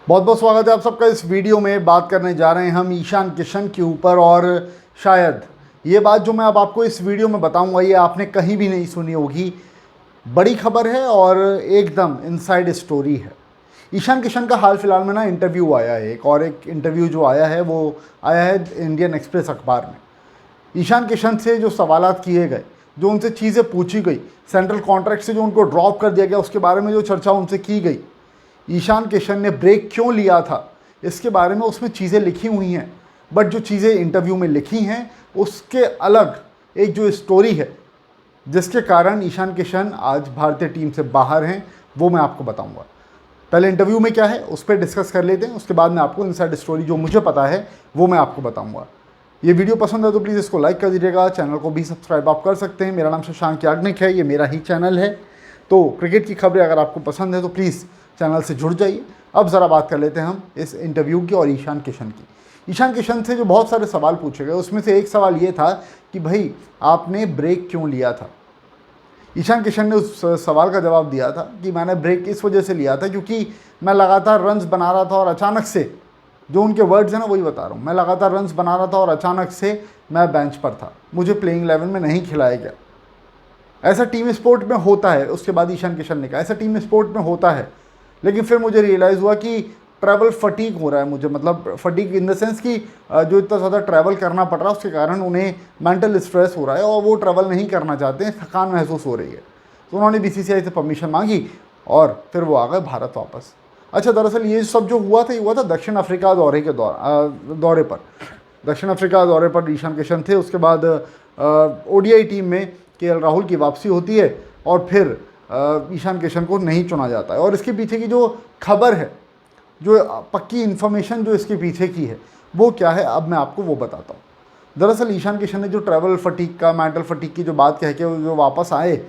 बहुत बहुत स्वागत है आप सबका। इस वीडियो में बात करने जा रहे हैं हम ईशान किशन के ऊपर। और शायद ये बात जो मैं अब आपको इस वीडियो में बताऊंगा ये आपने कहीं भी नहीं सुनी होगी। बड़ी खबर है और एकदम इनसाइड स्टोरी है। ईशान किशन का हाल फिलहाल में ना इंटरव्यू आया है और एक इंटरव्यू जो आया है वो आया है इंडियन एक्सप्रेस अखबार में। ईशान किशन से जो सवालात किए गए, जो उनसे चीज़ें पूछी गई, सेंट्रल कॉन्ट्रैक्ट से जो उनको ड्रॉप कर दिया गया उसके बारे में जो चर्चा उनसे की गई, ईशान किशन ने ब्रेक क्यों लिया था इसके बारे में उसमें चीज़ें लिखी हुई हैं। बट जो चीज़ें इंटरव्यू में लिखी हैं उसके अलग एक जो स्टोरी है जिसके कारण ईशान किशन आज भारतीय टीम से बाहर हैं, वो मैं आपको बताऊंगा। पहले इंटरव्यू में क्या है उस पर डिस्कस कर लेते हैं, उसके बाद मैं आपको इनसाइड स्टोरी जो मुझे पता है वो मैं आपको बताऊंगा। ये वीडियो पसंद है तो प्लीज़ इसको लाइक कर दीजिएगा, चैनल को भी सब्सक्राइब आप कर सकते हैं। मेरा नाम शशांक याग्निक है, ये मेरा ही चैनल है। तो क्रिकेट की खबरें अगर आपको पसंद है तो प्लीज़ चैनल से जुड़ जाइए। अब ज़रा बात कर लेते हैं हम इस इंटरव्यू की और ईशान किशन की। ईशान किशन से जो बहुत सारे सवाल पूछे गए उसमें से एक सवाल ये था कि भाई आपने ब्रेक क्यों लिया था। ईशान किशन ने उस सवाल का जवाब दिया था कि मैंने ब्रेक इस वजह से लिया था क्योंकि मैं लगातार रन्स बना रहा था और अचानक से, जो उनके वर्ड्स हैं ना वही बता रहा हूँ, मैं लगातार रन्स बना रहा था और अचानक से मैं बेंच पर था, मुझे प्लेइंग 11 में नहीं खिलाया गया। ऐसा टीम स्पोर्ट में होता है। उसके बाद ईशान किशन ने कहा ऐसा टीम स्पोर्ट में होता है, लेकिन फिर मुझे रियलाइज़ हुआ कि ट्रैवल फटीक हो रहा है मुझे, मतलब फटीक इन द सेंस कि जो इतना ज़्यादा ट्रैवल करना पड़ रहा है उसके कारण उन्हें मेंटल स्ट्रेस हो रहा है और वो ट्रैवल नहीं करना चाहते हैं, थकान महसूस हो रही है। तो उन्होंने बीसीसीआई से परमिशन मांगी और फिर वो आ गए भारत वापस। अच्छा, दरअसल ये सब जो हुआ था ये हुआ था दक्षिण अफ्रीका दौरे पर। दक्षिण अफ्रीका दौरे पर ईशान किशन थे। उसके बाद ओडीआई टीम में केएल राहुल की वापसी होती है और फिर ईशान किशन को नहीं चुना जाता है। और इसके पीछे की जो खबर है, जो पक्की इन्फॉर्मेशन जो इसके पीछे की है वो क्या है, अब मैं आपको वो बताता हूँ। दरअसल ईशान किशन ने जो ट्रैवल फटीक का, मेंटल फटीक की जो बात कह के वो जो वापस आए,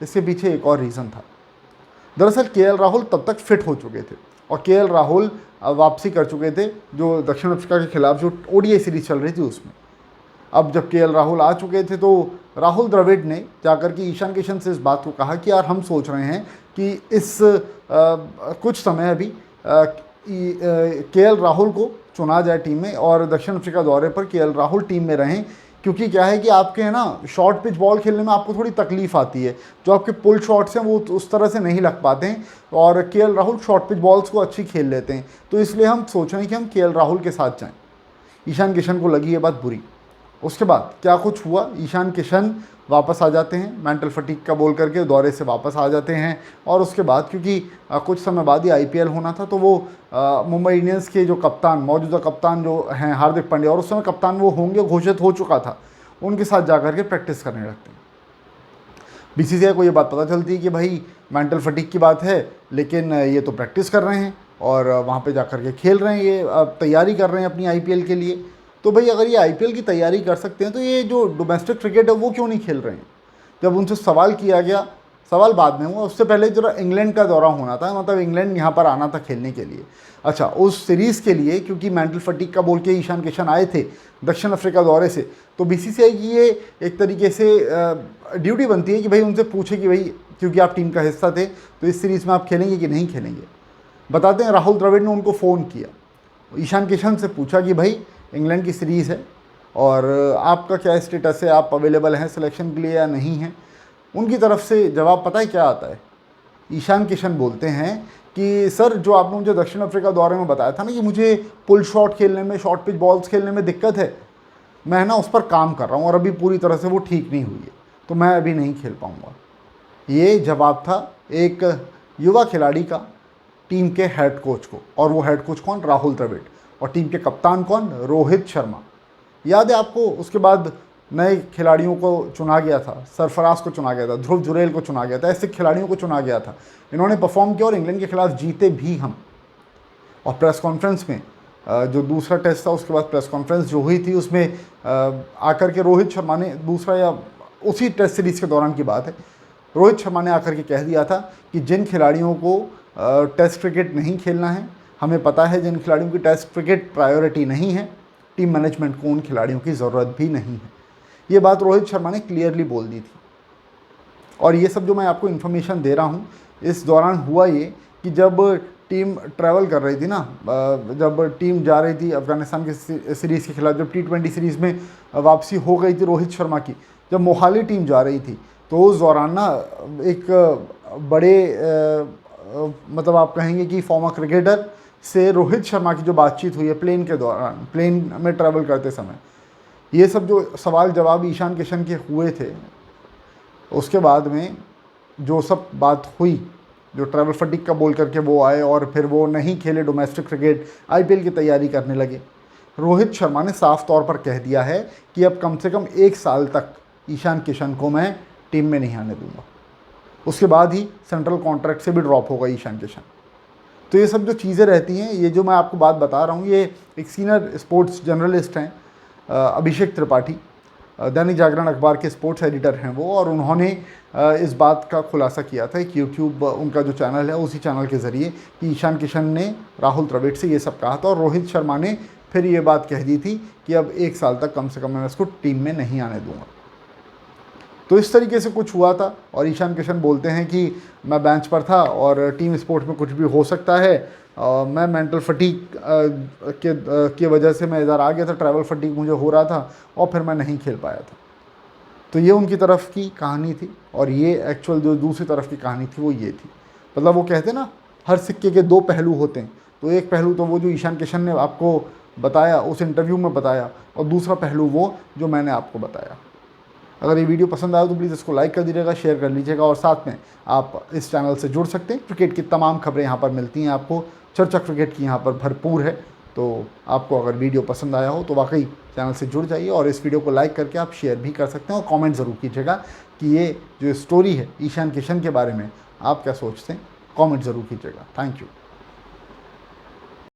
इसके पीछे एक और रीज़न था। दरअसल केएल राहुल तब तक फिट हो चुके थे और केएल राहुल वापसी कर चुके थे जो दक्षिण अफ्रीका के खिलाफ जो ओडीआई सीरीज चल रही थी उसमें। अब जब केएल राहुल आ चुके थे तो राहुल द्रविड़ ने जाकर के ईशान किशन से इस बात को कहा कि यार हम सोच रहे हैं कि इस कुछ समय अभी केएल राहुल को चुना जाए टीम में और दक्षिण अफ्रीका दौरे पर केएल राहुल टीम में रहें, क्योंकि क्या है कि आपके है ना शॉर्ट पिच बॉल खेलने में आपको थोड़ी तकलीफ आती है, जो आपके पुल शॉट्स हैं वो उस तरह से नहीं लग पाते हैं और KL Rahul short pitch balls को अच्छी खेल लेते हैं, तो इसलिए हम सोच रहे हैं कि हम केएल राहुल के साथ जाएं। ईशान किशन को लगी ये बात बुरी। उसके बाद क्या कुछ हुआ, ईशान किशन वापस आ जाते हैं, मेंटल फटीक का बोल करके दौरे से वापस आ जाते हैं। और उसके बाद क्योंकि कुछ समय बाद ही आईपीएल होना था तो वो मुंबई इंडियंस के जो कप्तान, मौजूदा कप्तान जो हैं हार्दिक पांड्या, और उस समय कप्तान वो होंगे घोषित हो चुका था, उनके साथ जा कर के प्रैक्टिस करने लगते हैं। बीसीसीआई को ये बात पता चलती है कि भाई मेंटल फटीक की बात है, लेकिन ये तो प्रैक्टिस कर रहे हैं और वहाँ पर जा कर के खेल रहे हैं, ये तैयारी कर रहे हैं अपनी आईपीएल के लिए। तो भाई अगर ये आईपीएल की तैयारी कर सकते हैं तो ये जो डोमेस्टिक क्रिकेट है वो क्यों नहीं खेल रहे हैं। जब उनसे सवाल किया गया, सवाल बाद में हुआ, उससे पहले जरा इंग्लैंड का दौरा होना था, मतलब इंग्लैंड यहाँ पर आना था खेलने के लिए। अच्छा, उस सीरीज़ के लिए क्योंकि मेंटल फटीक का बोल के ईशान किशन आए थे दक्षिण अफ्रीका दौरे से, तो बीसीसीआई की ये एक तरीके से ड्यूटी बनती है कि भाई उनसे पूछे कि भाई क्योंकि आप टीम का हिस्सा थे तो इस सीरीज़ में आप खेलेंगे कि नहीं खेलेंगे। बताते हैं राहुल द्रविड़ ने उनको फ़ोन किया, ईशान किशन से पूछा कि भाई इंग्लैंड की सीरीज़ है और आपका क्या स्टेटस है, आप अवेलेबल हैं सिलेक्शन के लिए या नहीं हैं। उनकी तरफ से जवाब पता है क्या आता है, ईशान किशन बोलते हैं कि सर जो आपने मुझे दक्षिण अफ्रीका दौरे में बताया था ना कि मुझे पुल शॉट खेलने में, शॉर्ट पिच बॉल्स खेलने में दिक्कत है, मैं ना उस पर काम कर रहा हूँ और अभी पूरी तरह से वो ठीक नहीं हुई है, तो मैं अभी नहीं खेल पाऊँगा। ये जवाब था एक युवा खिलाड़ी का टीम के हेड कोच को, और वो हेड कोच कौन, राहुल द्रविड़, और टीम के कप्तान कौन, रोहित शर्मा। याद है आपको, उसके बाद नए खिलाड़ियों को चुना गया था, सरफराज को चुना गया था, ध्रुव जुरैल को चुना गया था, ऐसे खिलाड़ियों को चुना गया था। इन्होंने परफॉर्म किया और इंग्लैंड के खिलाफ जीते भी हम। और प्रेस कॉन्फ्रेंस में जो दूसरा टेस्ट था उसके बाद प्रेस कॉन्फ्रेंस जो हुई थी उसमें आकर के रोहित शर्मा ने, दूसरा या उसी टेस्ट सीरीज़ के दौरान की बात है, रोहित शर्मा ने आकर के कह दिया था कि जिन खिलाड़ियों को टेस्ट क्रिकेट नहीं खेलना है, हमें पता है जिन खिलाड़ियों की टेस्ट क्रिकेट प्रायोरिटी नहीं है, टीम मैनेजमेंट को उन खिलाड़ियों की ज़रूरत भी नहीं है। ये बात रोहित शर्मा ने क्लियरली बोल दी थी। और ये सब जो मैं आपको इन्फॉर्मेशन दे रहा हूँ, इस दौरान हुआ ये कि जब टीम ट्रैवल कर रही थी ना, जब टीम जा रही थी अफ़गानिस्तान के सीरीज़ के खिलाफ, जब T20 सीरीज़ में वापसी हो गई थी रोहित शर्मा की, जब मोहाली टीम जा रही थी, तो उस दौरान ना एक बड़े मतलब आप कहेंगे कि फॉर्मर क्रिकेटर से रोहित शर्मा की जो बातचीत हुई है प्लेन के दौरान, प्लेन में ट्रैवल करते समय, ये सब जो सवाल जवाब ईशान किशन के हुए थे, उसके बाद में जो सब बात हुई, जो ट्रैवल फटीग का बोल करके वो आए और फिर वो नहीं खेले डोमेस्टिक क्रिकेट, IPL की तैयारी करने लगे। रोहित शर्मा ने साफ तौर पर कह दिया है कि अब कम से कम 1 साल तक ईशान किशन को मैं टीम में नहीं आने दूंगा। उसके बाद ही सेंट्रल कॉन्ट्रैक्ट से भी ड्रॉप होगा ईशान किशन। तो ये सब जो चीज़ें रहती हैं, ये जो मैं आपको बात बता रहा हूँ, ये एक सीनियर स्पोर्ट्स जर्नलिस्ट हैं अभिषेक त्रिपाठी, दैनिक जागरण अखबार के स्पोर्ट्स एडिटर हैं वो, और उन्होंने इस बात का खुलासा किया था कि यूट्यूब उनका जो चैनल है उसी चैनल के ज़रिए कि ईशान किशन ने राहुल द्रविड़ से ये सब कहा था, और रोहित शर्मा ने फिर ये बात कह दी थी कि अब 1 साल तक कम से कम मैं इसको टीम में नहीं आने दूंगा। तो इस तरीके से कुछ हुआ था, और ईशान किशन बोलते हैं कि मैं बेंच पर था और टीम स्पोर्ट्स में कुछ भी हो सकता है, मैं मेंटल फटीग के वजह से मैं इधर आ गया था, ट्रैवल फटीग मुझे हो रहा था और फिर मैं नहीं खेल पाया था। तो ये उनकी तरफ की कहानी थी, और ये एक्चुअल जो दूसरी तरफ की कहानी थी वो ये थी। मतलब वो कहते हैं ना, हर सिक्के के 2 पहलू होते हैं, तो एक पहलू तो वो जो ईशान किशन ने आपको बताया उस इंटरव्यू में बताया, और दूसरा पहलू वो जो मैंने आपको बताया। अगर ये वीडियो पसंद आया तो प्लीज़ इसको लाइक कर दीजिएगा, शेयर कर लीजिएगा, और साथ में आप इस चैनल से जुड़ सकते हैं। क्रिकेट की तमाम खबरें यहाँ पर मिलती हैं आपको, चर्चा क्रिकेट की यहाँ पर भरपूर है। तो आपको अगर वीडियो पसंद आया हो तो वाकई चैनल से जुड़ जाइए, और इस वीडियो को लाइक करके आप शेयर भी कर सकते हैं, और कमेंट ज़रूर कीजिएगा कि ये जो स्टोरी है ईशान किशन के बारे में आप क्या सोचते हैं, कमेंट ज़रूर कीजिएगा। Thank you.